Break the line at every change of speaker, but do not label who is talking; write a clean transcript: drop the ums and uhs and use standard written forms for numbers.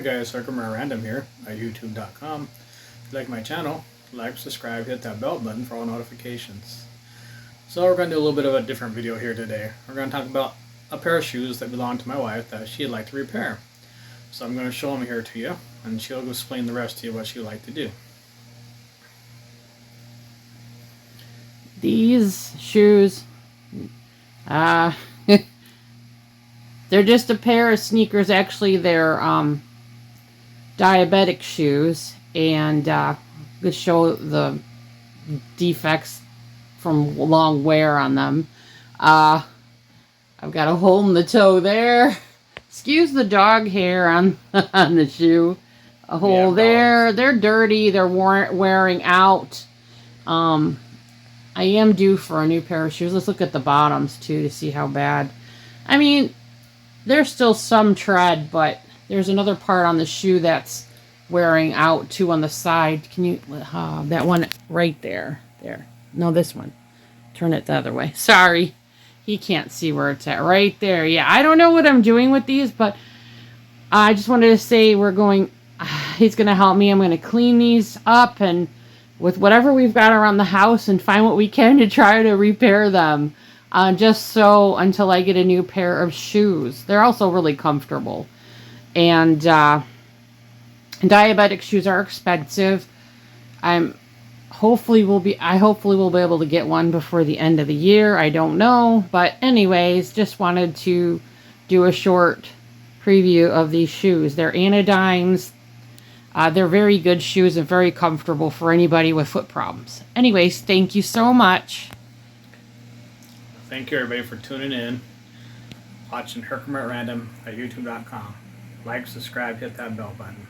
guys, Herkimer Random here at YouTube.com. If you like my channel, like, subscribe, hit that bell button for all notifications. So we're going to do a little bit of a different video here today. We're going to talk about a pair of shoes that belong to my wife that she'd like to repair. So I'm going to show them here to you, and she'll explain the rest to you what she'd like to do.
These shoes, they're just a pair of sneakers. Actually, they're diabetic shoes, and to show the defects from long wear on them. I've got a hole in the toe there. Excuse the dog hair on on the shoe. A hole there. They're dirty. They're wearing out. I am due for a new pair of shoes. Let's look at the bottoms too to see how bad. I mean, there's still some tread, but there's another part on the shoe that's wearing out too on the side. Can you, that one right there. There. No, this one. Turn it the other way. Sorry. He can't see where it's at. Right there. Yeah, I don't know what I'm doing with these, but I just wanted to say he's going to help me. I'm going to clean these up and with whatever we've got around the house and find what we can to try to repair them. Just so until I get a new pair of shoes. They're also really comfortable. And diabetic shoes are expensive. I hopefully will be able to get one before the end of the year. I don't know. But anyways, just wanted to do a short preview of these shoes. They're anodynes. They're very good shoes and very comfortable for anybody with foot problems. Anyways, thank you so much.
Thank you everybody for tuning in, watching Herkimer at Random at YouTube.com. Like, subscribe, hit that bell button.